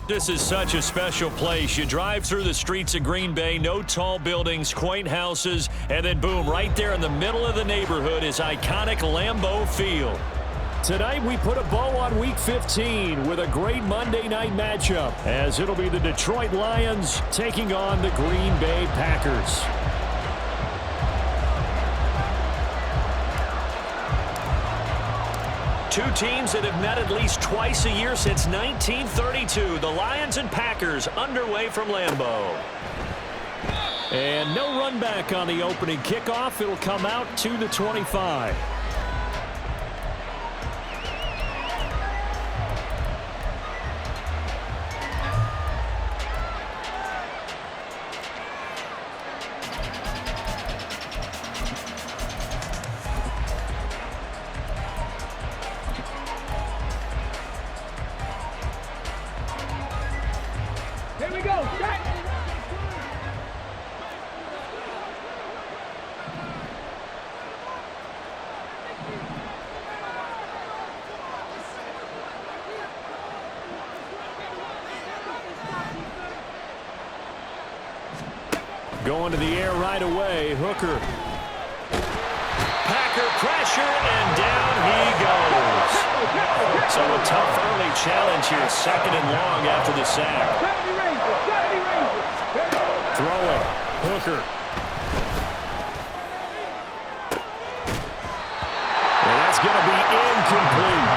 This is such a special place. You drive through the streets of Green Bay, no tall buildings, quaint houses, and then boom, right there in the middle of the neighborhood is iconic Lambeau Field. Tonight we put a bow on Week 15 with a great Monday night matchup, as it'll be the Detroit Lions taking on the Green Bay Packers. Two teams that have met at least twice a year since 1932. The Lions and Packers underway from Lambeau. And no run back on the opening kickoff. It'll come out to the 25. Here we go, set! Going to the air right away, Hooker. Packer pressure, and down he goes. So a tough early challenge here, 2nd and long after the sack. Throwing, Hooker. And that's going to be incomplete.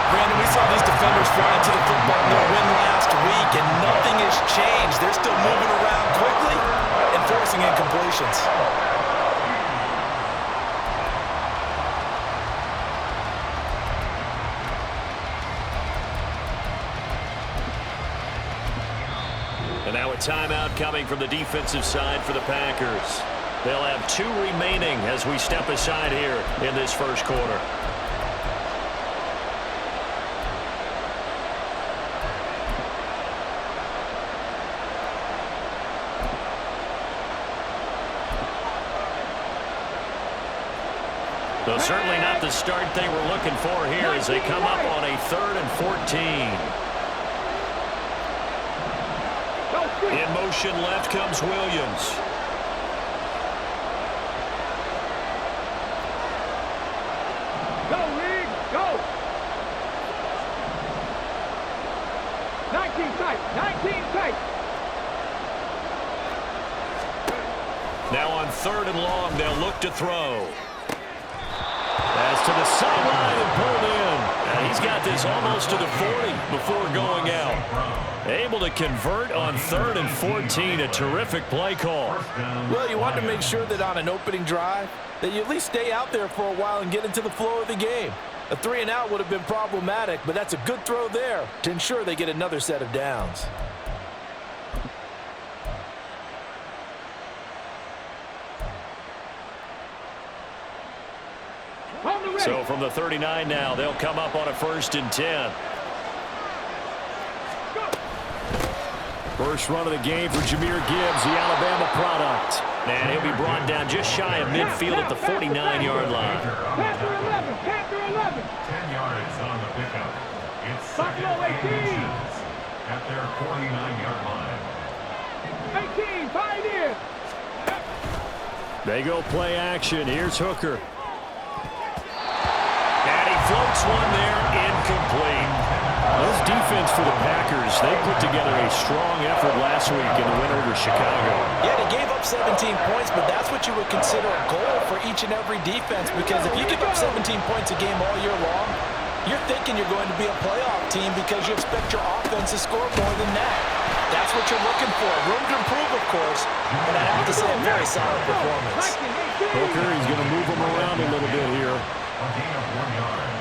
Brandon, we saw these defenders fly into the football in their win last week, and nothing has changed. They're still moving around quickly and forcing incompletions. And now a timeout coming from the defensive side for the Packers. They'll have 2 remaining as we step aside here in this first quarter. So certainly not the start they were looking for here as they come up on a 3rd and 14. In motion left comes Williams. Go, League, go! 19 tight, 19 tight! Now on 3rd and long, they'll look to throw. As to the sideline and pulled in. And he's got this almost to the 40 before going out. Able to convert on 3rd and 14. A terrific play call. Well, you want to make sure that on an opening drive that you at least stay out there for a while and get into the flow of the game. A 3-and-out would have been problematic, but that's a good throw there to ensure they get another set of downs. So from the 39 now, they'll come up on a 1st and 10. First run of the game for Jahmyr Gibbs, the Alabama product. And he'll be brought down just shy of midfield at the 49-yard line. Panther 11, Panther 11. 10 yards on the pickup. It's Buffalo 18. At their 49-yard line. 18, Pioneer. They go play action. Here's Hooker. And he floats one there, incomplete. This defense for the Packers, they put together a strong effort last week in the win over Chicago. Yeah, they gave up 17 points, but that's what you would consider a goal for each and every defense, because if you give up 17 points a game all year long, you're thinking you're going to be a playoff team because you expect your offense to score more than that. That's what you're looking for. Room to improve, of course, but I have to say a very solid performance. Hooker, he's going to move them around a little bit here. A gain of 1 yard.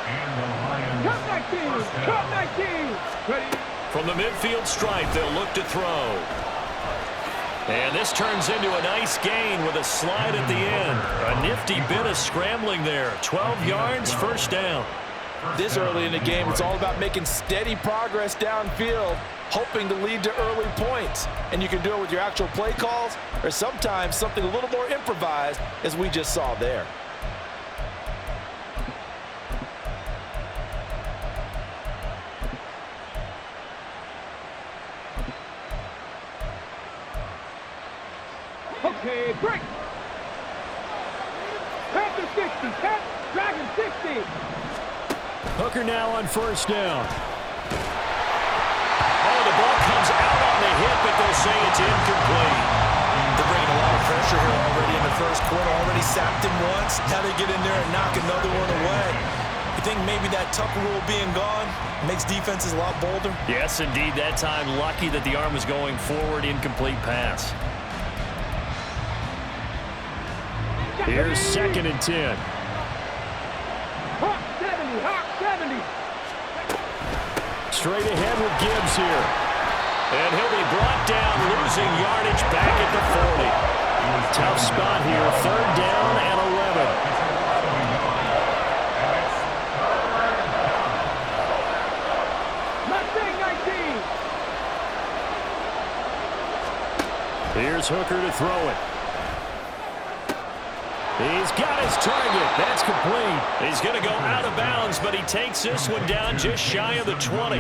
And the Lions. Cut 19, cut 19. Ready? From the midfield stripe, they'll look to throw. And this turns into a nice gain with a slide at the end. A nifty bit of scrambling there. 12 yards, 1st down. This early in the game, it's all about making steady progress downfield, hoping to lead to early points. And you can do it with your actual play calls or sometimes something a little more improvised, as we just saw there. Okay, break. Panther 60. Dragon 60. Hooker now on first down. Oh, the ball comes out on the hit, but they'll say it's incomplete. They're bringing a lot of pressure here already in the first quarter. Already sacked him once. Now they get in there and knock another one away. You think maybe that Tucker rule being gone makes defenses a lot bolder? Yes, indeed. That time, lucky that the arm was going forward. Incomplete pass. Here's 2nd and 10. Hawk 70. Hawk 70. Straight ahead with Gibbs here. And he'll be brought down, losing yardage back at the 40. Tough spot here. 3rd down and 11. Mustang 19. Here's Hooker to throw it. He's got his target. That's complete. He's going to go out of bounds, but he takes this one down just shy of the 20.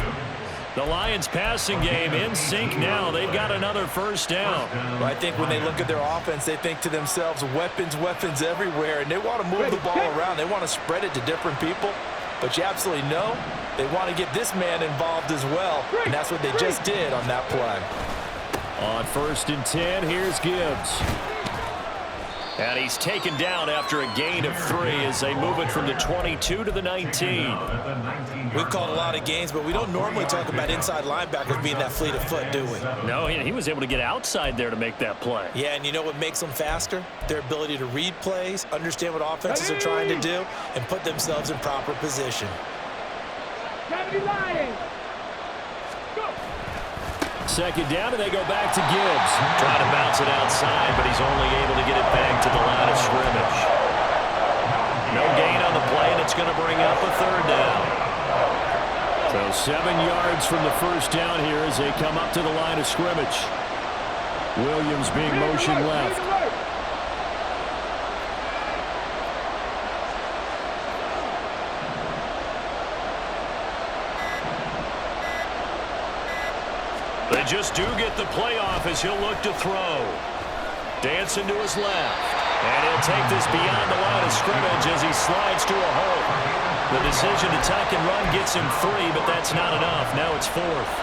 The Lions passing game in sync now. They've got another first down. Well, I think when they look at their offense, they think to themselves, weapons, weapons everywhere, and they want to move the ball around. They want to spread it to different people, but you absolutely know they want to get this man involved as well, and that's what they just did on that play. On 1st and 10, here's Gibbs. And he's taken down after a gain of 3 as they move it from the 22 to the 19. We've called a lot of games, but we don't normally talk about inside linebackers being that fleet of foot, do we? No, he was able to get outside there to make that play. Yeah, and you know what makes them faster? Their ability to read plays, understand what offenses are trying to do, and put themselves in proper position. 70 Lions. Go. 2nd down, and they go back to Gibbs. Trying to bounce it outside, but he's only able to get it back to the line of scrimmage. No gain on the play, and it's going to bring up a 3rd down. So 7 yards from the first down here as they come up to the line of scrimmage. Williams being motioned left. They just do get the playoff as he'll look to throw. Dancing to his left. And he'll take this beyond the line of scrimmage as he slides to a hole. The decision to tuck and run gets him 3, but that's not enough. Now it's 4th.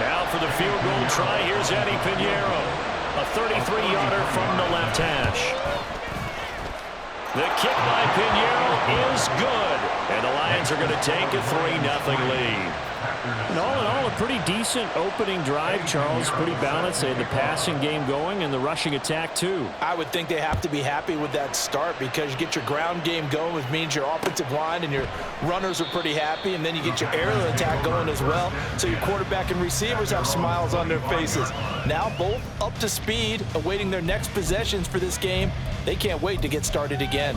Now for the field goal try, here's Eddie Pinheiro. A 33-yarder from the left hash. The kick by Pinheiro is good. And the Lions are going to take a 3-0 lead. And all in all, a pretty decent opening drive, Charles. Pretty balanced. They had the passing game going and the rushing attack, too. I would think they have to be happy with that start because you get your ground game going, which means your offensive line and your runners are pretty happy, and then you get your aerial attack going as well. So your quarterback and receivers have smiles on their faces. Now both up to speed, awaiting their next possessions for this game. They can't wait to get started again.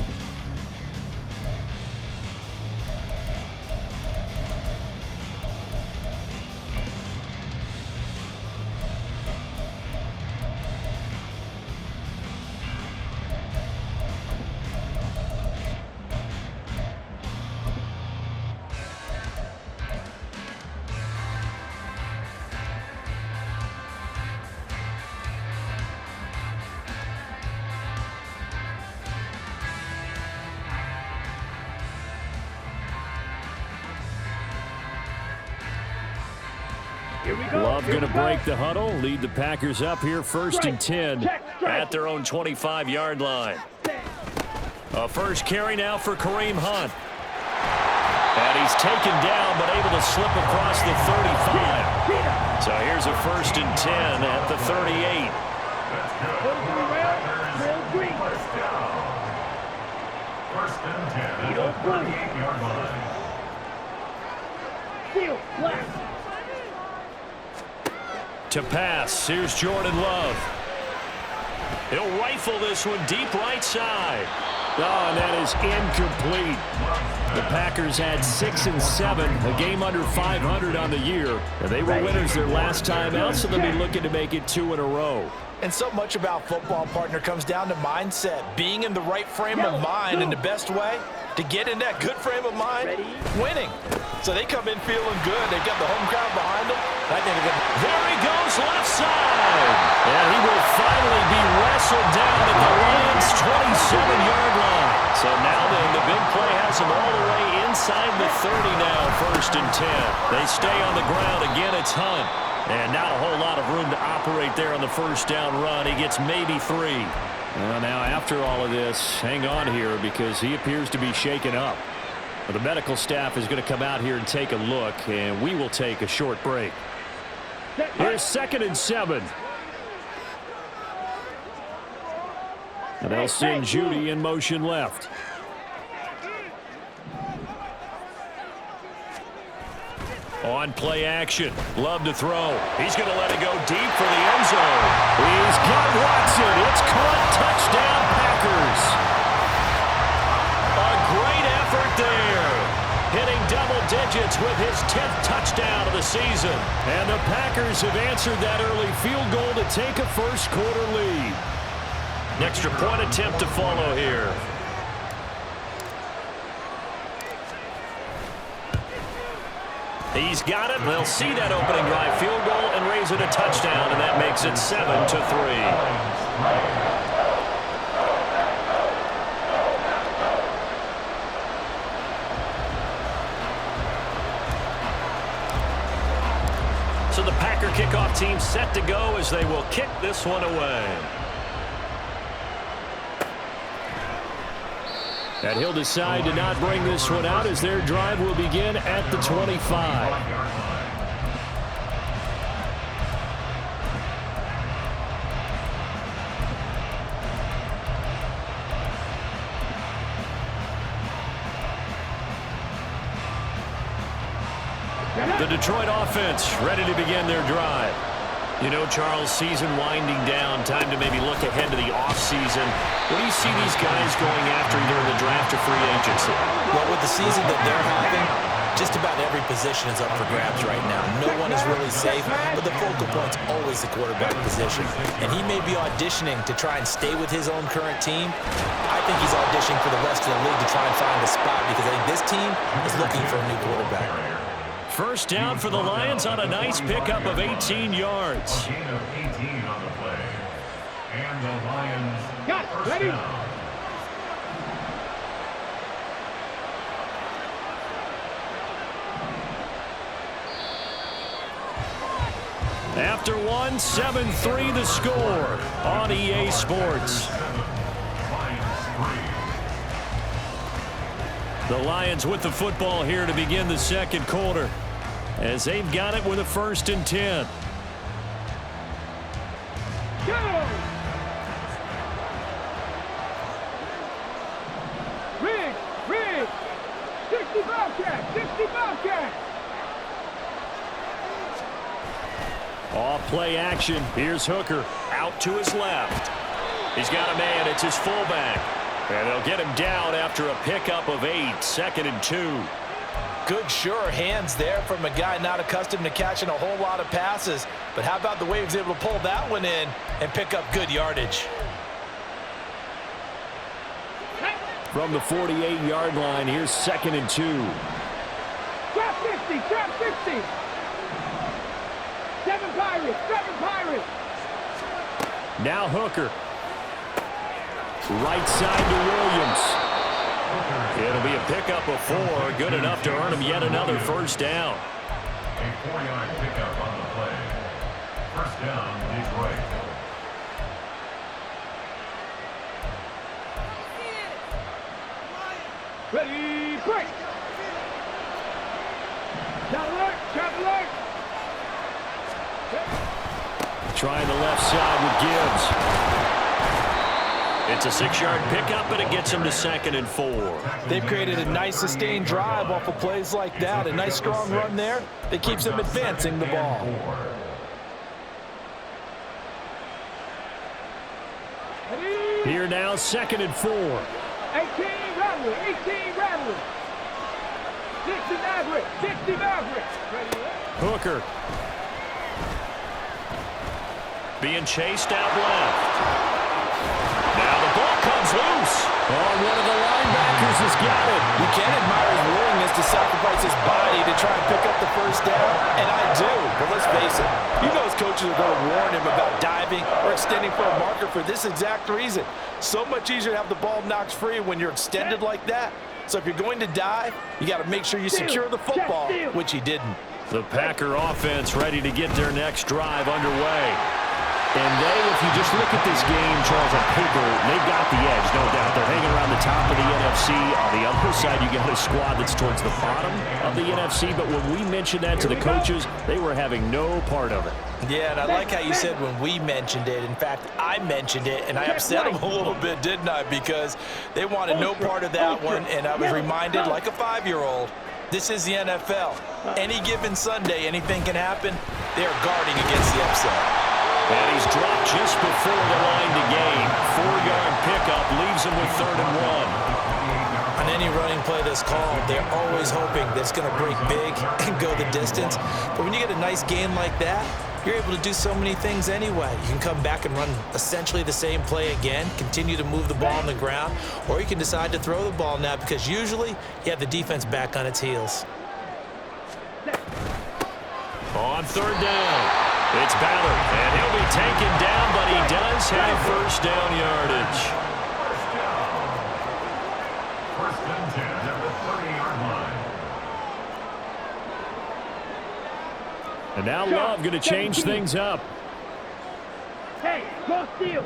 Love going to break the huddle, lead the Packers up here 1st and 10 at their own 25-yard line. A first carry now for Kareem Hunt. And he's taken down but able to slip across the 35. So here's a 1st and 10 at the 38. First and 10 at the 38-yard line. To pass, here's Jordan Love. He'll rifle this one deep right side. Oh, and that is incomplete. The Packers had 6 and 7, a game under 500 on the year. And they were winners their last time out, so they'll be looking to make it 2 in a row. And so much about football, partner, comes down to mindset, being in the right frame of mind. And the best way, to get in that good frame of mind, winning. So they come in feeling good. They've got the home crowd behind them. I think they're gonna... There he goes, left side. And he will finally be wrestled down at the Lions' 27-yard line. So now then, the big play has him all the way inside the 30 now, 1st and 10. They stay on the ground. Again, it's Hunt. And not a whole lot of room to operate there on the first down run. He gets maybe 3. Well, now, after all of this, hang on here because he appears to be shaken up. Well, the medical staff is going to come out here and take a look, and we will take a short break. Here's 2nd and 7. And they'll send Judy in motion left. On play action. Love to throw. He's going to let it go deep for the end zone. He's got Watson. It's caught. Touchdown, Packers. A great effort there. Hitting double digits with his 10th touchdown of the season. And the Packers have answered that early field goal to take a first-quarter lead. An extra point attempt to follow here. He's got it. They'll see that opening drive field goal and raise it a touchdown, and that makes it 7-3. So the Packer kickoff team set to go as they will kick this one away. And he'll decide to not bring this one out as their drive will begin at the 25. The Detroit offense ready to begin their drive. You know, Charles, season winding down, time to maybe look ahead to the offseason. What do you see these guys going after either in the draft or free agency? Well, with the season that they're having, just about every position is up for grabs right now. No one is really safe, but the focal point's always the quarterback position. And he may be auditioning to try and stay with his own current team. I think he's auditioning for the rest of the league to try and find a spot because I think this team is looking for a new quarterback. First down for the Lions on a nice pickup of 18 yards. Gain of 18 on the play. And the Lions Got ready. down. After one, 7-3 the score on EA Sports. The Lions with the football here to begin the second quarter as they've got it with a 1st and 10. Go! Rig! 60 Bobcat! Off play action. Here's Hooker out to his left. He's got a man. It's his fullback. And they'll get him down after a pickup of 8, 2nd and 2. Good, sure hands there from a guy not accustomed to catching a whole lot of passes. But how about the way he was able to pull that one in and pick up good yardage? From the 48-yard line, here's 2nd and 2. Drop 60! 7 Pirates! Now Hooker. Right side to Williams. It'll be a pickup of 4, good enough to earn him yet another first down. A 4-yard pickup on the play. First down, Detroit. Ready, break! Shot alert! Trying the left side with Gibbs. It's a 6-yard pickup, but it gets him to 2nd and 4. They've created a nice sustained drive off of plays like that. A nice strong run there that keeps them advancing the ball. Here now, 2nd and 4. 18 Rattler. 60 Maverick. Hooker. Being chased out left. Now the ball comes loose. Oh, one of the linebackers Packers has got it. You can't admire his willingness to sacrifice his body to try and pick up the first down, and I do. But let's face it, you know his coaches are going to warn him about diving or extending for a marker for this exact reason. So much easier to have the ball knocked free when you're extended like that. So if you're going to dive, you got to make sure you secure the football, which he didn't. The Packer offense ready to get their next drive underway. And they, if you just look at this game, Charles, on paper, they've got the edge, no doubt. They're hanging around the top of the NFC. On the other side, you got a squad that's towards the bottom of the NFC. But when we mentioned that to the coaches, they were having no part of it. Yeah, and I like how you said when we mentioned it. In fact, I mentioned it, and I upset them a little bit, didn't I? Because they wanted no part of that one, and I was reminded, like a 5-year-old, this is the NFL. Any given Sunday, anything can happen. They're guarding against the upset. And he's dropped just before the line to gain. 4-yard pickup leaves him with 3rd and 1. On any running play that's called, they're always hoping that it's going to break big and go the distance. But when you get a nice gain like that, you're able to do so many things anyway. You can come back and run essentially the same play again, continue to move the ball on the ground, or you can decide to throw the ball now because usually you have the defense back on its heels. On 3rd down. It's Ballard, and he'll be taken down, but he does have first down yardage. First and 10 at the 30-yard line. And now Love going to change things up. Hey, go steal.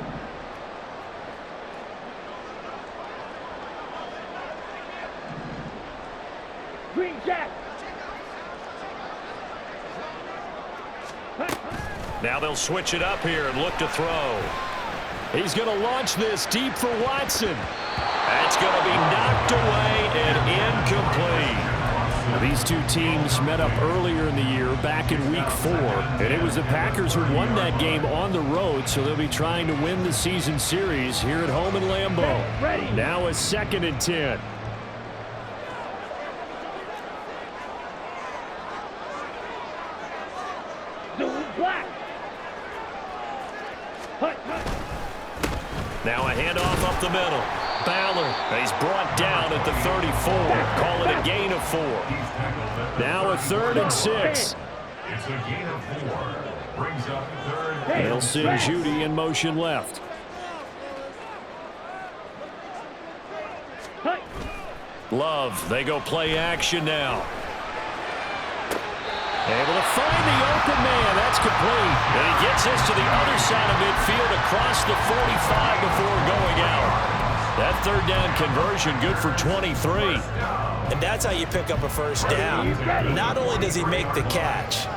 Green Jack. Now they'll switch it up here and look to throw. He's going to launch this deep for Watson. That's going to be knocked away and incomplete. Now, these two teams met up earlier in the year, back in Week 4, and it was the Packers who won that game on the road, so they'll be trying to win the season series here at home in Lambeau. Now a 2nd and 10. Black. Now a handoff up the middle. Ballard, he's brought down at the 34. Call it a gain of 4. Now a 3rd and 6. It's a gain of 4. Brings up 3rd. They'll send Judy in motion left. Love, they go play action now. Able to find the open man. That's complete. And he gets this to the other side of midfield across the 45 before going out. That 3rd down conversion good for 23. And that's how you pick up a first down. Not only does he make the catch,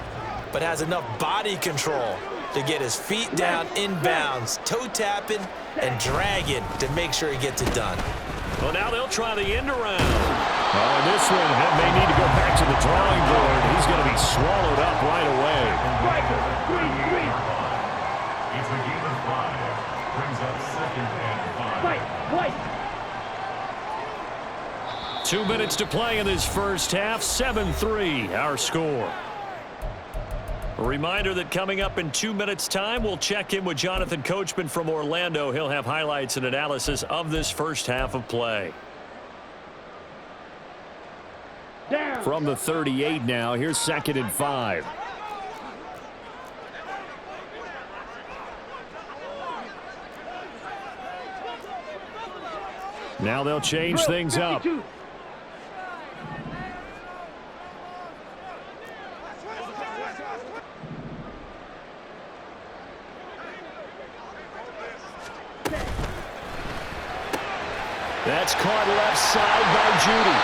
but has enough body control to get his feet down inbounds, toe tapping and dragging to make sure he gets it done. Well, now they'll try the end around. Oh, this one may need to go back to the drawing board. He's going to be swallowed up right away. It's a gain of 5. Brings up 2nd and 5. 2 minutes to play in this first half. 7-3, our score. A reminder that coming up in 2 minutes' time, we'll check in with Jonathan Coachman from Orlando. He'll have highlights and analysis of this first half of play. From the 38 now, here's 2nd and 5. Now they'll change things up. That's caught left side by Judy.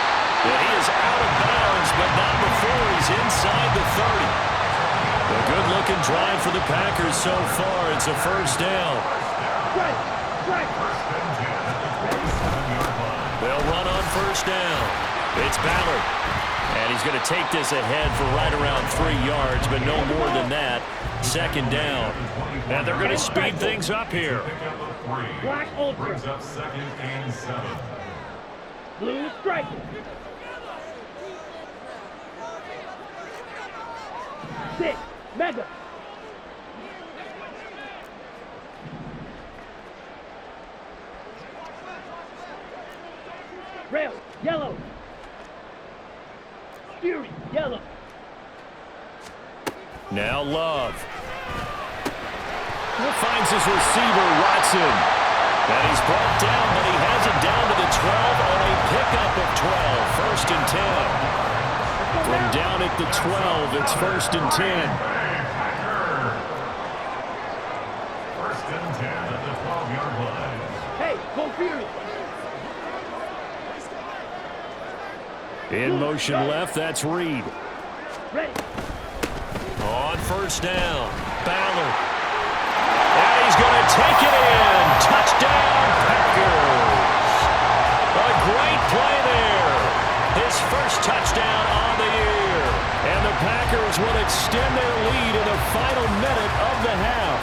And he is out of bounds, but not before he's inside the 30. A good-looking drive for the Packers so far. It's a first down. They'll run on first down. It's Ballard. And he's going to take this ahead for right around 3 yards, but no more than that. 2nd down. And they're going to speed things up here. Black Ultra. Brings up 2nd and 7. Blue strike. Six. Mega. Rail, yellow. Fury, yellow. Now Love. Finds his receiver, Watson. And he's brought down, but he has it down to the 12 on a pickup of 12. First and 10. From down at the 12, it's first and 10. First and 10 at the 12-yard line. Hey, go Fury. In motion left, that's Reed. Ready. On first down, Ballard. And he's going to take it in. Touchdown, Packers. A great play there. His first touchdown on the year. And the Packers will extend their lead in the final minute of the half.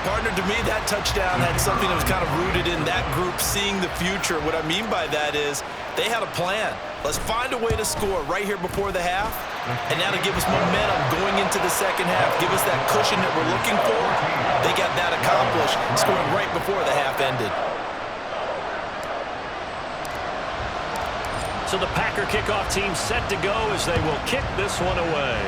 Partner, to me, that touchdown had something that was kind of rooted in that group seeing the future. What I mean by that is they had a plan. Let's find a way to score right here before the half, and that'll give us momentum going into the second half, give us that cushion that we're looking for. They got that accomplished, scoring right before the half ended. So the Packer kickoff team set to go as they will kick this one away.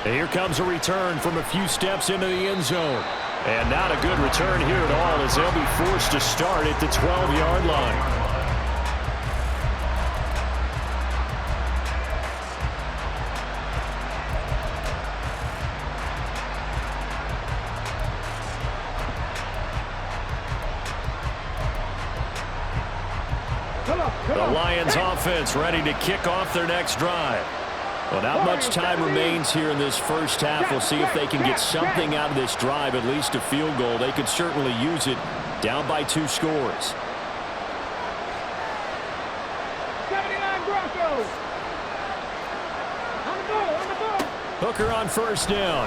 And here comes a return from a few steps into the end zone. And not a good return here at all as they'll be forced to start at the 12-yard line. The Lions offense ready to kick off their next drive. Well, not much time remains here in this first half. We'll see if they can get something out of this drive, at least a field goal. They could certainly use it down by 2 scores. 79 Broncos. On the ball. Hooker on first down.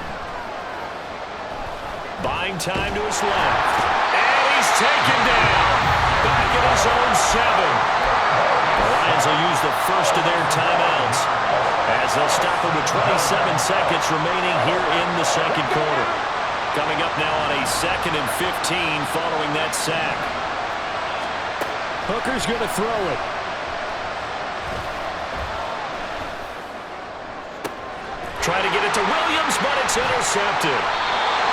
Buying time to his left. And he's taken down. Back at his own 7. The Lions will use the first of their timeouts as they'll stop him with 27 seconds remaining here in the second quarter. Coming up now on a 2nd and 15 following that sack. Hooker's going to throw it. Try to get it to Williams, but it's intercepted.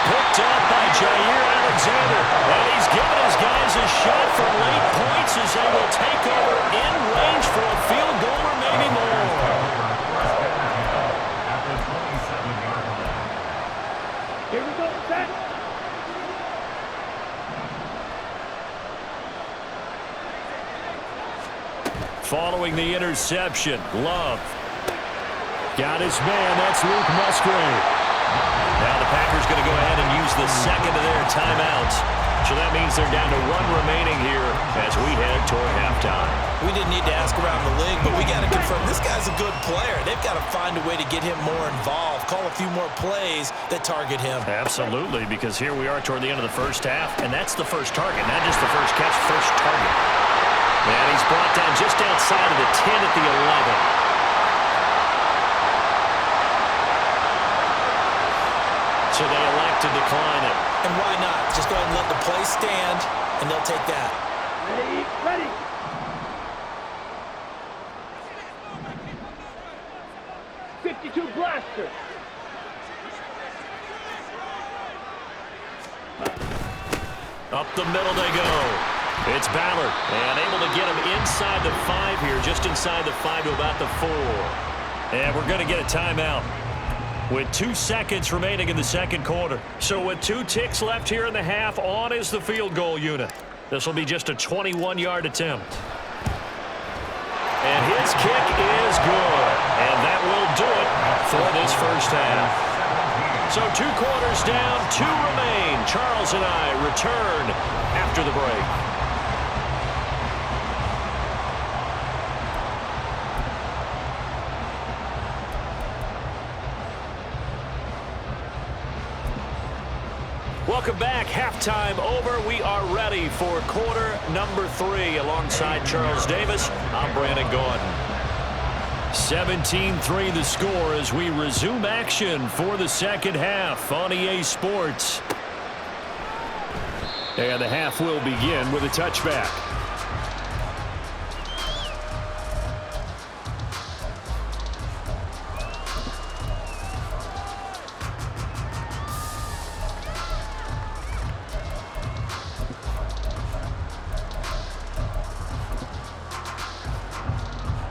Picked up by Jair Alexander. And he's given his guys a shot for late points as they will take over in range for a field goal or maybe more. Here we go, set. Following the interception, Love. Got his man, that's Luke Musgrave. Now the Packers going to go ahead and use the second of their timeouts. So that means they're down to 1 remaining here as we head toward halftime. We didn't need to ask around the league, but we got to confirm this guy's a good player. They've got to find a way to get him more involved, call a few more plays that target him. Absolutely, because here we are toward the end of the first half, and that's the first target, not just the first catch, first target. And he's brought down just outside of the 10 at the 11. So they elect to decline it. And why not? Just go ahead and let the play stand, and they'll take that. Ready. .52 blaster. Up the middle they go. It's Ballard, and able to get him inside the 5 here, just inside the 5 to about the 4. And we're going to get a timeout with 2 seconds remaining in the second quarter. So with 2 ticks left here in the half, on is the field goal unit. This will be just a 21-yard attempt. And his kick is good. And that will do it for this first half. So 2 quarters down, 2 remain. Charles and I return after the break. Welcome back. Halftime over. We are ready for quarter number 3. Alongside Charles Davis, I'm Brandon Gordon. 17-3 the score as we resume action for the second half on EA Sports. And the half will begin with a touchback.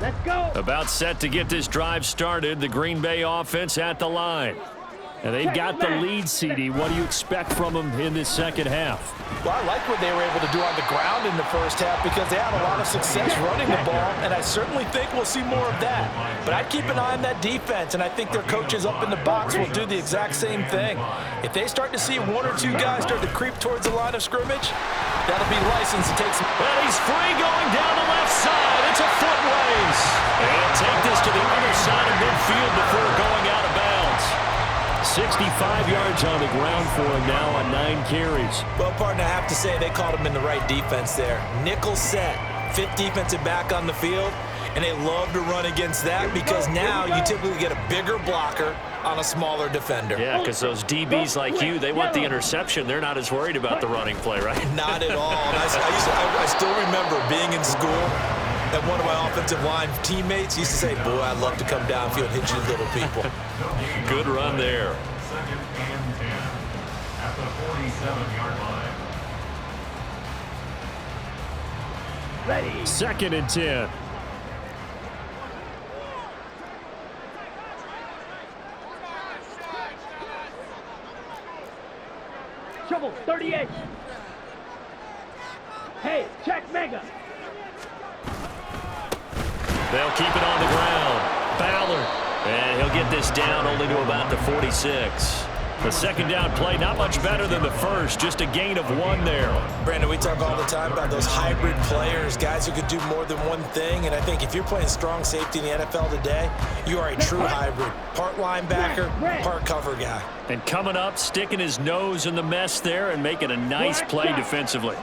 Let's go. About set to get this drive started. The Green Bay offense at the line. And they've got the lead, CD. What do you expect from them in this second half? Well, I like what they were able to do on the ground in the first half because they had a lot of success running the ball, and I certainly think we'll see more of that. But I'd keep an eye on that defense, and I think their coaches up in the box will do the exact same thing. If they start to see one or two guys start to creep towards the line of scrimmage, that'll be license to take some. And he's free going down the left side. It's a foot race. And take this to the other side of midfield before going out of bounds. 65 yards on the ground for him now on 9 carries. Well, partner, I have to say they called him in the right defense there. Nickel set, 5th defensive back on the field, and they love to run against that because now you typically get a bigger blocker on a smaller defender. Yeah, because those DBs like you, they want the interception. They're not as worried about the running play, right? Not at all. And I still remember being in school, and one of my offensive line teammates used to say, boy, I'd love to come downfield and hit you little people. Good run there. 2nd and 10 at the 47-yard line. Ready. 2nd and 10. Trouble, 38. Hey, check Mega. They'll keep it on the ground. Ballard. And he'll get this down only to about the 46. The second down play, not much better than the first. Just a gain of 1 there. Brandon, we talk all the time about those hybrid players, guys who could do more than one thing. And I think if you're playing strong safety in the NFL today, you are a true hybrid. Part linebacker, part cover guy. And coming up, sticking his nose in the mess there and making a nice play defensively.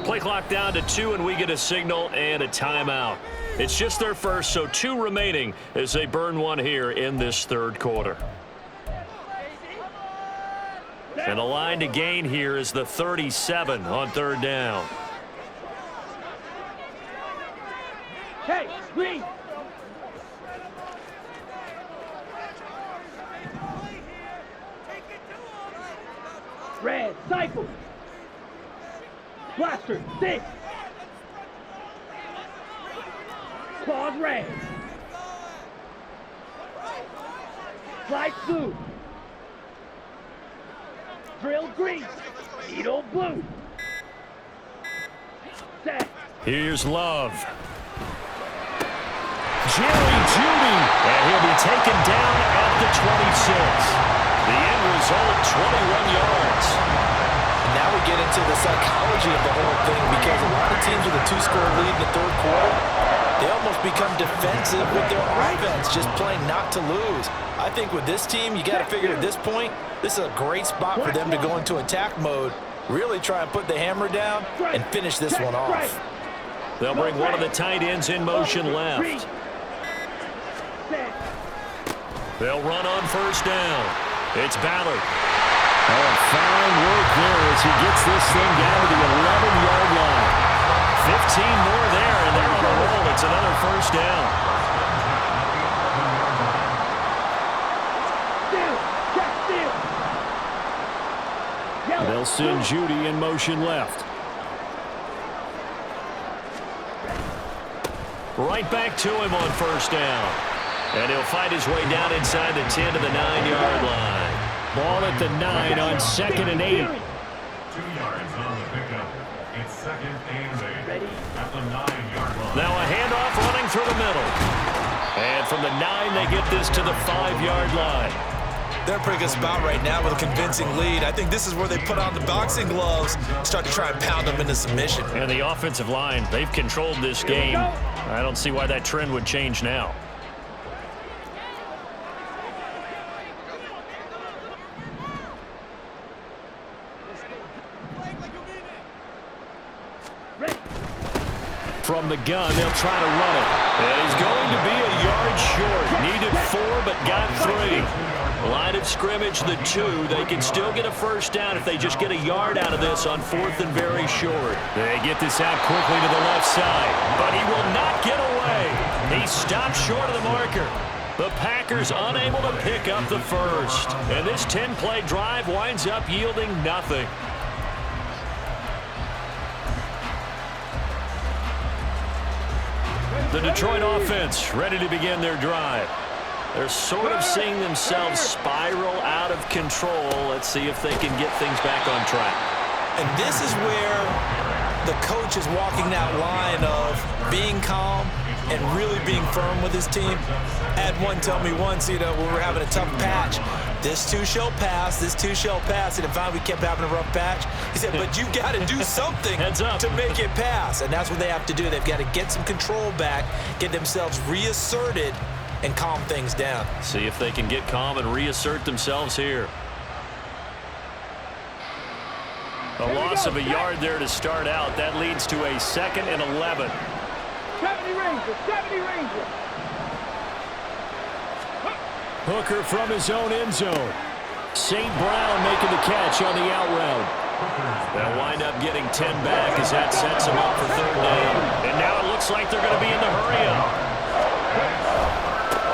Play clock down to 2, and we get a signal and a timeout. It's just their first, so 2 remaining as they burn one here in this 3rd quarter. And the line to gain here is the 37 on 3rd down. Hey, green. Red, cycle. Blaster, 6. Claws, red. Flight blue. Drill green. Needle blue. Set. Here's Love. Jerry Jeudy. And he'll be taken down at the 26. The end result, 21 yards. And now we get into the psychology of the whole thing because a lot of teams with a 2-score lead in the 3rd quarter, they almost become defensive with their offense, just playing not to lose. I think with this team, you got to figure at this point, this is a great spot for them to go into attack mode, really try and put the hammer down and finish this one off. They'll bring one of the tight ends in motion left. They'll run on 1st down. It's Ballard. Oh, fine work there as he gets this thing down to the 11-yard line. 15 more there, and they're on a roll. It's another 1st down. They'll send Jeudy in motion left. Right back to him on 1st down. And he'll fight his way down inside the 10 to the 9-yard line. Ball at the 9 on 2nd and 8. 2 yards on the pickup. It's 2nd and 8 at the 9-yard line. Now a handoff running through the middle. And from the 9, they get this to the 5-yard line. They're in a pretty good spot right now with a convincing lead. I think this is where they put on the boxing gloves, start to try and pound them into submission. And the offensive line, they've controlled this game. I don't see why that trend would change now. From from the gun. They'll try to run it. And he's going to be a yard short. Needed 4, but got 3. Line of scrimmage, the 2. They can still get a first down if they just get a yard out of this on 4th and very short. They get this out quickly to the left side, but he will not get away. He stopped short of the marker. The Packers unable to pick up the first. And this 10-play drive winds up yielding nothing. The Detroit offense ready to begin their drive. They're sort of seeing themselves spiral out of control. Let's see if they can get things back on track. And this is where the coach is walking that line of being calm and really being firm with his team. I had one tell me once, when we're having a tough patch, this too shall pass, this too shall pass, and finally we kept having a rough patch. He said, but you've got to do something to make it pass, and that's what they have to do. They've got to get some control back, get themselves reasserted, and calm things down. See if they can get calm and reassert themselves here. A loss of a yard there to start out. That leads to a 2nd and 11. 70 Rangers, 70 Rangers. Hooker from his own end zone. St. Brown making the catch on the out route. They'll wind up getting 10 back as that sets them up for 3rd down. And now it looks like they're going to be in the hurry-up.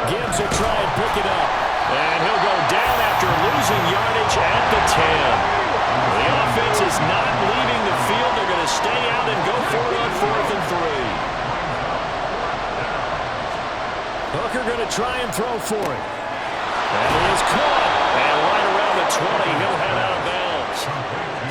Gibbs will try and pick it up. And he'll go down after losing yardage at the 10. The offense is not leaving the field. They're going to stay out and go for it on 4th and 3. Hooker going to try and throw for it. And he is caught. And right around the 20, he'll head out of bounds.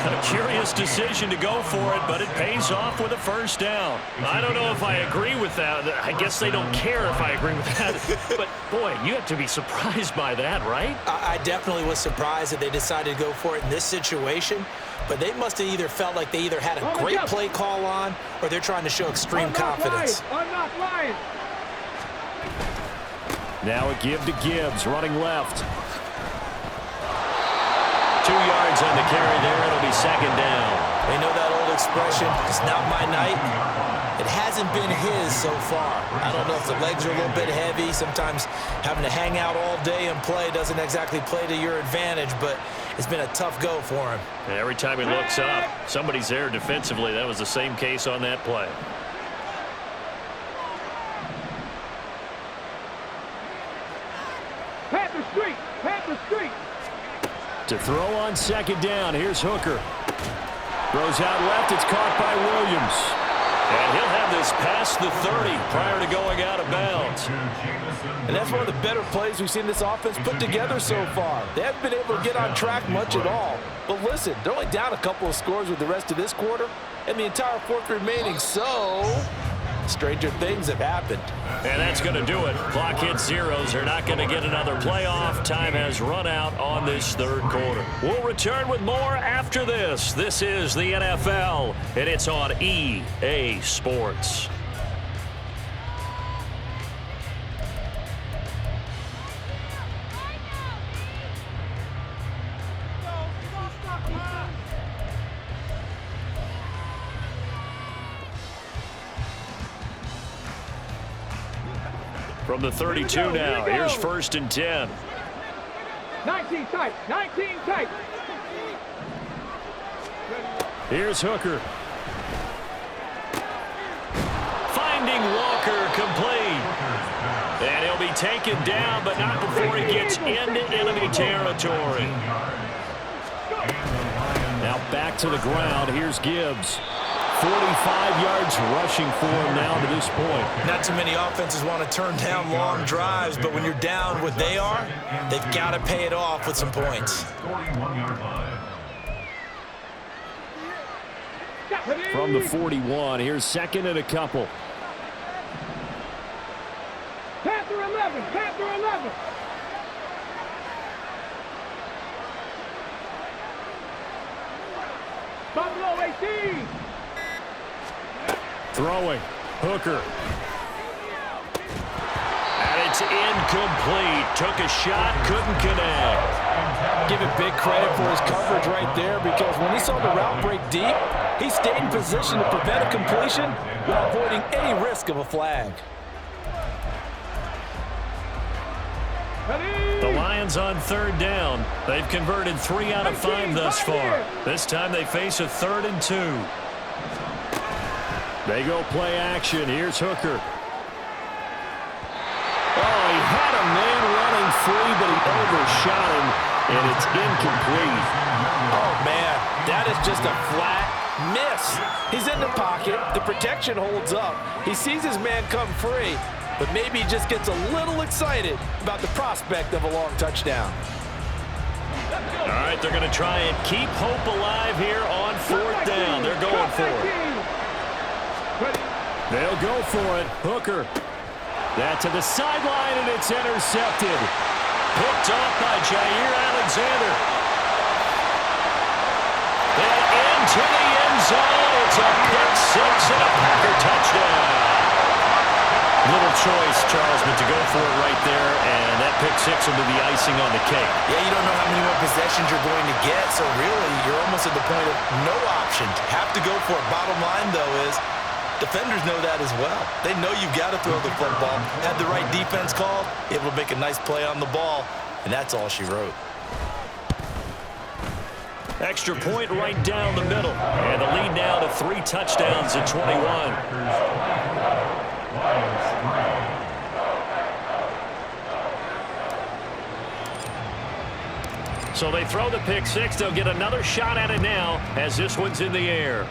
A curious decision to go for it, but it pays off with a first down. I don't know if I agree with that. I guess they don't care if I agree with that. But, boy, you have to be surprised by that, right? I definitely was surprised that they decided to go for it in this situation. But they must have either felt like they either had a great play call on or they're trying to show extreme confidence. Unlock Lions. Now a give to Gibbs, running left. 2 yards on the carry there. It'll be 2nd down. They know that old expression, it's not my night. It hasn't been his so far. I don't know if the legs are a little bit heavy. Sometimes having to hang out all day and play doesn't exactly play to your advantage, but it's been a tough go for him. And every time he looks up, somebody's there defensively. That was the same case on that play. Panther Street, Panther Street. To throw on 2nd down, here's Hooker. Throws out left, it's caught by Williams. And he'll have this past the 30 prior to going out of bounds. And that's one of the better plays we've seen this offense put together so far. They haven't been able to get on track much at all. But listen, they're only down a couple of scores with the rest of this quarter and the entire 4th remaining, so stranger things have happened. And that's going to do it. Clock hits zeros. They're not going to get another playoff. Time has run out on this 3rd quarter. We'll return with more after this. This is the NFL, and it's on EA Sports. From the 32 now, here's 1st and 10. 19 tight, 19 tight. Here's Hooker. Finding Walker complete. And he'll be taken down, but not before he gets into enemy territory. Now back to the ground. Here's Gibbs. 45 yards rushing for him now to this point. Not too many offenses want to turn down long drives, but when you're down what they are, they've got to pay it off with some points. 41-yard line. From the 41, here's 2nd and a couple. Panther 11, Panther 11. Buffalo 18. Throwing. Hooker. And it's incomplete. Took a shot, couldn't connect. Give it big credit for his coverage right there because when he saw the route break deep, He stayed in position to prevent a completion while avoiding any risk of a flag. The Lions on third down. They've converted 3 out of 5 thus far. This time they face a 3rd and 2. They go play action. Here's Hooker. Oh, he had a man running free, but he overshot him, and it's incomplete. Oh, man, that is just a flat miss. He's in the pocket. The protection holds up. He sees his man come free, but maybe he just gets a little excited about the prospect of a long touchdown. All right, they're going to try and keep hope alive here on 4th down. They're going for it. They'll go for it. Hooker. That to the sideline, and it's intercepted. Picked off by Jair Alexander. And into the end zone. It's a pick 6 and a Packer touchdown. Little choice, Charles, but to go for it right there, and that pick 6 will be the icing on the cake. Yeah, you don't know how many more possessions you're going to get, so really you're almost at the point of no option. Have to go for it. Bottom line, though, is defenders know that as well. They know you've got to throw the football. Had the right defense called, able to make a nice play on the ball, and that's all she wrote. Extra point right down the middle. And the lead now to 3 touchdowns at 21. So they throw the pick 6. They'll get another shot at it now as this one's in the air.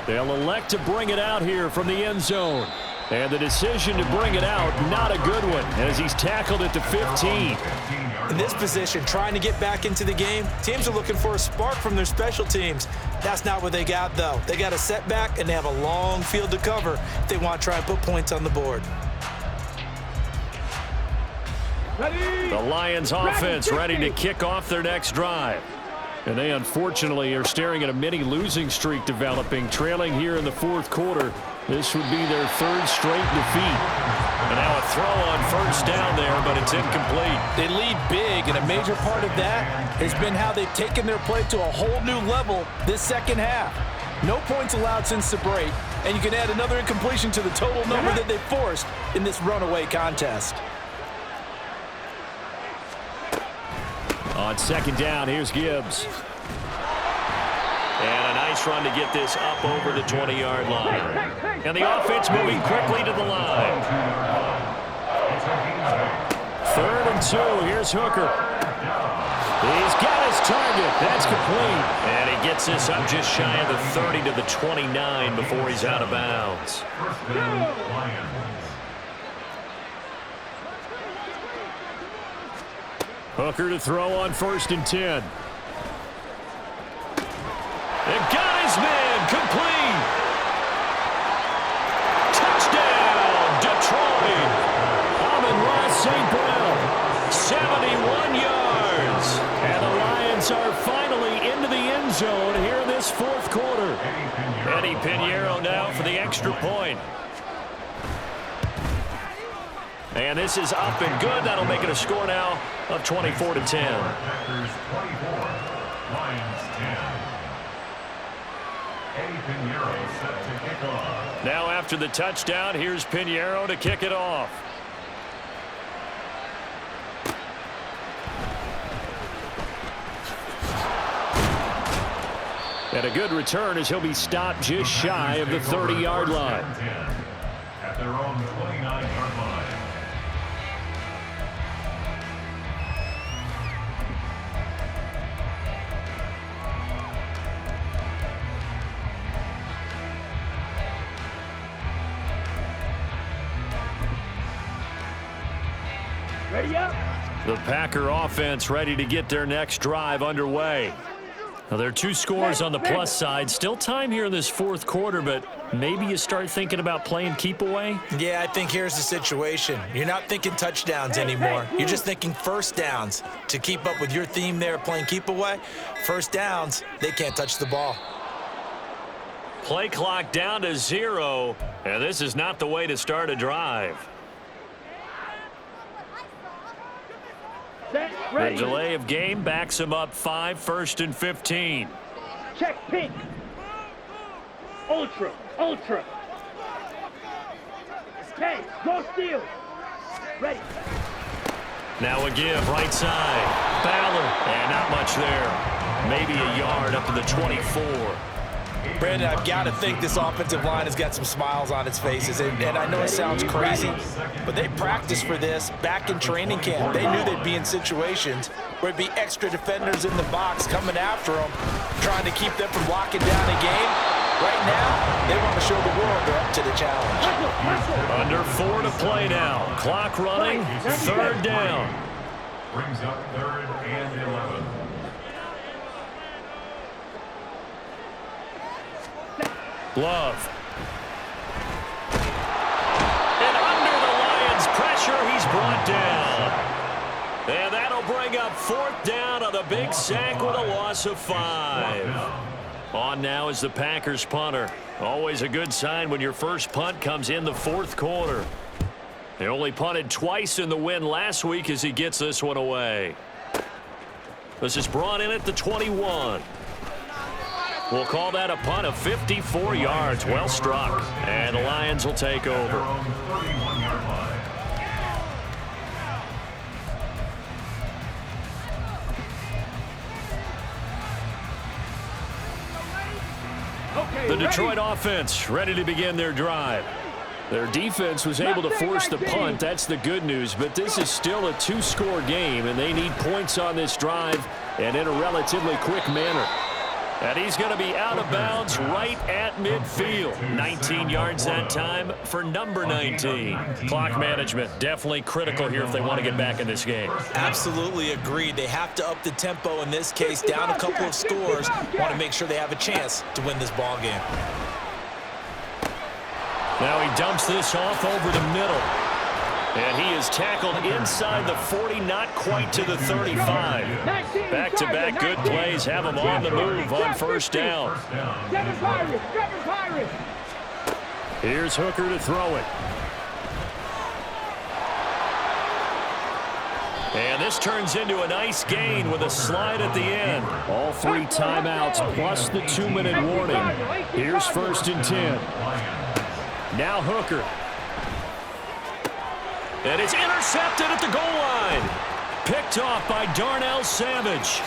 They'll elect to bring it out here from the end zone. And the decision to bring it out, not a good one, as he's tackled at the 15. In this position, trying to get back into the game, teams are looking for a spark from their special teams. That's not what they got, though. They got a setback, and they have a long field to cover if they want to try and put points on the board. The Lions offense ready to kick off their next drive. And they unfortunately are staring at a mini losing streak developing, trailing here in the 4th quarter. This would be their 3rd straight defeat. And now a throw on 1st down there, but it's incomplete. They lead big, and a major part of that has been how they've taken their play to a whole new level this second half. No points allowed since the break, and you can add another incompletion to the total number that they forced in this runaway contest. On 2nd down, here's Gibbs. And a nice run to get this up over the 20-yard line. And the offense moving quickly to the line. 3rd and 2, here's Hooker. He's got his target. That's complete. And he gets this up just shy of the 30 to the 29 before he's out of bounds. Hooker to throw on 1st and 10. And got his man complete. Touchdown, Detroit. Amon-Ra St. Brown, 71 yards. And the Lions are finally into the end zone here in this 4th quarter. Eddie Pinheiro now for the extra point. And this is up and good. That'll make it a score now of 24 to 10. Packers 24, Lions 10. Eddie Pinheiro set to kick off. Now after the touchdown, here's Pinheiro to kick it off. And a good return as he'll be stopped just shy of the 30-yard line. At their own 29-yard line. Ready up. The Packer offense ready to get their next drive underway. Now, there are 2 scores on the plus side. Still time here in this 4th quarter, but maybe you start thinking about playing keep away? Yeah, I think here's the situation. You're not thinking touchdowns anymore. You're just thinking 1st downs. To keep up with your theme there, playing keep away, 1st downs, they can't touch the ball. Play clock down to 0, and this is not the way to start a drive. Set, The ready. delay of game backs him up 5, 1st and 15. Check pink. Ultra, ultra. Okay, go steal. Ready. Now a give, right side. Ballard, and not much there. Maybe a yard up to the 24. Brandon, I've got to think this offensive line has got some smiles on its faces. And I know it sounds crazy, but they practiced for this back in training camp. They knew they'd be in situations where it'd be extra defenders in the box coming after them, trying to keep them from locking down a game. Right now, they want to show the world they're up to the challenge. Under 4 to play now. Clock running, 3rd down. Brings up 3rd and 11. Glove. And under the Lions' pressure, he's brought down. And that'll bring up 4th down on a big sack with a loss of 5. On now is the Packers punter. Always a good sign when your first punt comes in the 4th quarter. They only punted twice in the win last week as he gets this one away. This is brought in at the 21. We'll call that a punt of 54 yards. Well struck. And the Lions will take over. The Detroit offense ready to begin their drive. Their defense was able to force the punt. That's the good news. But this is still a 2-score game, and they need points on this drive and in a relatively quick manner. And he's going to be out of bounds right at midfield. 19 yards that time for number 19. Clock management definitely critical here if they want to get back in this game. Absolutely agreed. They have to up the tempo in this case, down a couple of scores. Want to make sure they have a chance to win this ball game. Now he dumps this off over the middle. And he is tackled inside the 40, not quite to the 35. Back-to-back good plays have him on the move on 1st down. Seven Pirates. Here's Hooker to throw it. And this turns into a nice gain with a slide at the end. All 3 timeouts plus the 2-minute warning. Here's 1st and 10. Now Hooker. And it's intercepted at the goal line. Picked off by Darnell Savage.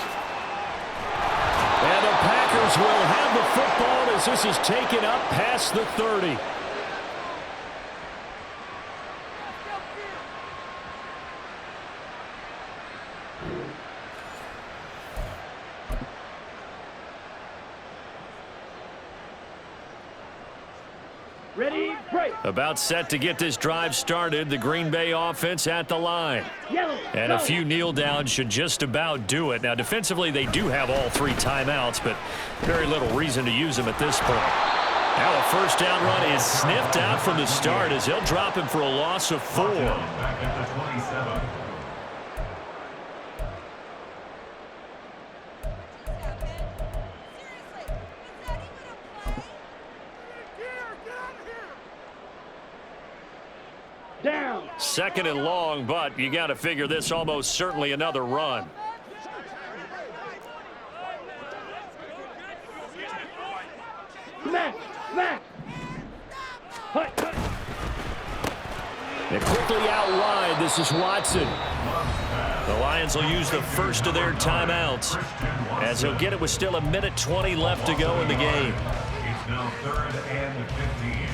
And the Packers will have the football as this is taken up past the 30. Ready, break. About set to get this drive started. The Green Bay offense at the line. Yellow. And a few kneel downs should just about do it. Now, defensively, they do have all 3 timeouts, but very little reason to use them at this point. Now a 1st down run is sniffed out from the start as they'll drop him for a loss of 4. Back at the 27. Down. 2nd and long, but you got to figure this almost certainly another run. Smash. And quickly out wide, this is Watson. The Lions will use the first of their timeouts as he'll get it with still 1:20 left to go in the game. It's now 3rd and 15.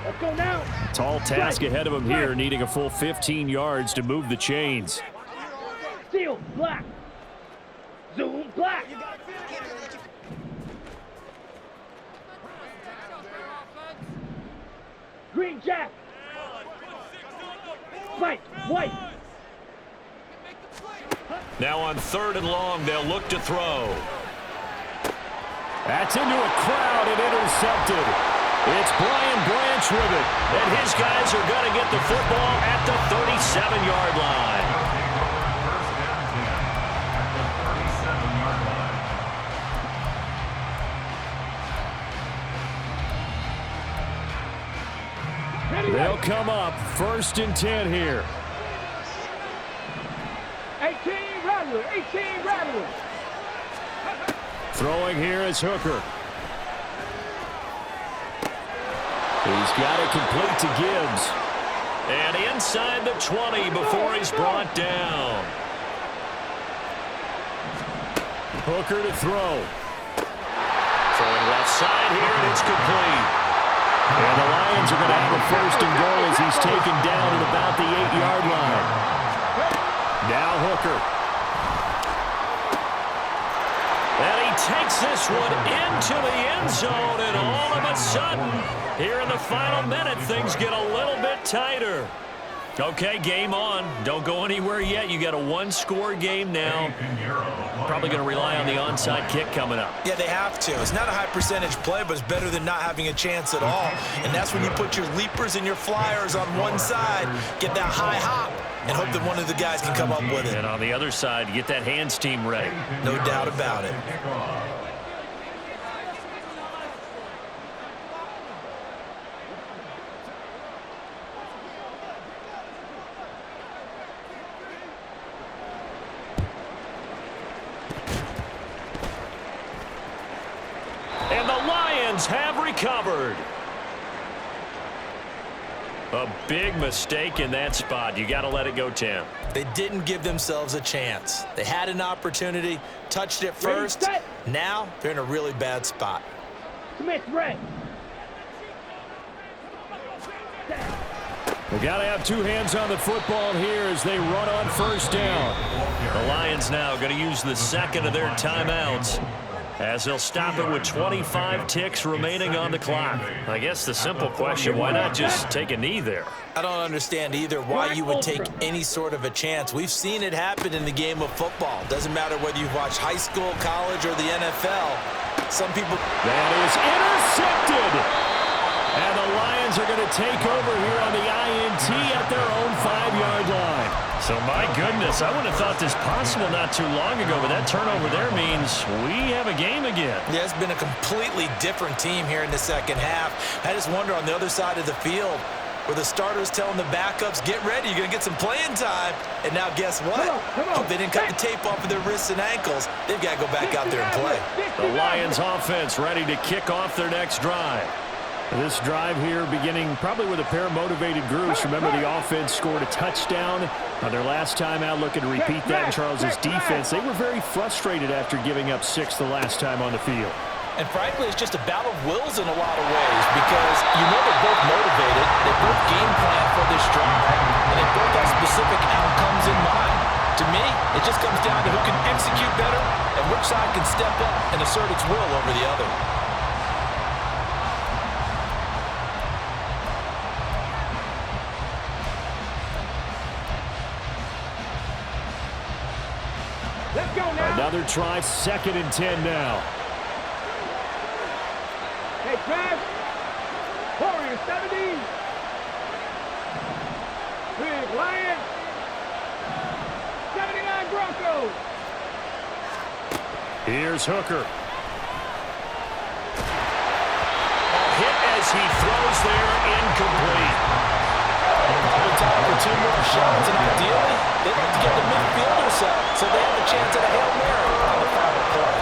Let's go now. Tall task ahead of him here, needing a full 15 yards to move the chains. Steel, black. Zoom, black. Green jack. White, white. Now on 3rd and long, they'll look to throw. That's into a crowd and intercepted. It's Brian Branch with it, and his guys are going to get the football at the 37-yard line. come up. 1st and 10 here. 18 Rattler, 18 Rattler. Throwing here is Hooker. He's got it complete to Gibbs. And inside the 20 before he's brought down. Hooker to throw. Throwing left side here, and it's complete. And the Lions are going to have a 1st and goal as he's taken down at about the 8-yard line. Now Hooker. And he takes this one into the end zone, and all of a sudden, here in the final minute, things get a little bit tighter. Okay, game on. Don't go anywhere yet. You got a 1-score game now. Probably going to rely on the onside kick coming up. Yeah, they have to. It's not a high percentage play, but it's better than not having a chance at all. And that's when you put your leapers and your flyers on one side, get that high hop, and hope that one of the guys can come up with it. And on the other side, get that hands team ready. No doubt about it. And the Lions have recovered. A big mistake in that spot. You got to let it go, Tim. They didn't give themselves a chance. They had an opportunity, touched it first. Now they're in a really bad spot. Smith, red. We got to have two hands on the football here as they run on 1st down. The Lions now going to use the 2nd of their timeouts, as they'll stop it with 25 ticks remaining on the clock. I guess the simple question, why not just take a knee there? I don't understand either why you would take any sort of a chance. We've seen it happen in the game of football. Doesn't matter whether you've watched high school, college, or the NFL. Some people... That is intercepted! And the Lions are going to take over here on the INT at their own 5-yard line. So, my goodness, I wouldn't have thought this possible not too long ago, but that turnover there means we have a game again. Yeah, it's been a completely different team here in the second half. I just wonder on the other side of the field where the starters telling the backups, get ready, you're going to get some playing time. And now guess what? Hope they didn't cut the tape off of their wrists and ankles. They've got to go back out there and play. The Lions offense ready to kick off their next drive. This drive here beginning probably with a pair of motivated groups. Remember, the offense scored a touchdown on their last time out, looking to repeat that in Charles's defense. They were very frustrated after giving up 6 the last time on the field. And frankly, it's just a battle of wills in a lot of ways because you know they're both motivated, they both game plan for this drive, and they both have specific outcomes in mind. To me, it just comes down to who can execute better and which side can step up and assert its will over the other. Let's go now. Another try, 2nd and 10 now. Hey, Trav. Warrior 70. Big Lions. 79 Broncos. Here's Hooker. A hit as he throws there, incomplete. Probably time for 2 more shots, and ideally, they'd like to get the midfielder set so they have a chance at a Hail Mary on the final play.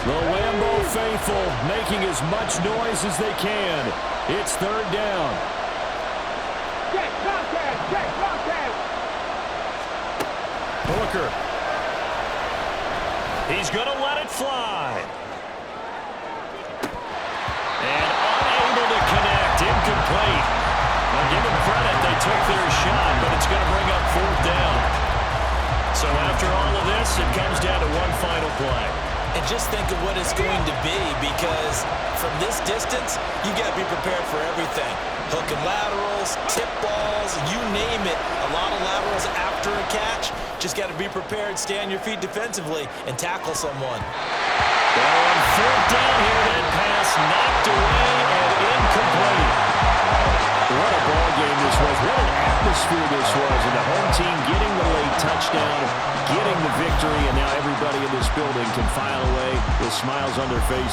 The Lambeau faithful making as much noise as they can. It's 3rd down. Check contact. Check contact. Hooker. He's going to let it fly. And unable to connect. Incomplete. I'll give them credit. They took their shot, but it's going to bring up 4th down. So after all of this, it comes down to one final play. And just think of what it's going to be because from this distance, you got to be prepared for everything. Hook and laterals, tip balls, you name it. A lot of laterals after a catch. Just got to be prepared, stay on your feet defensively, and tackle someone. On 4th down here, that pass knocked away and incomplete. What a ball game this was. What an atmosphere this was, and the home team getting the late touchdown, getting the victory, and now everybody in this building can file away with smiles on their faces.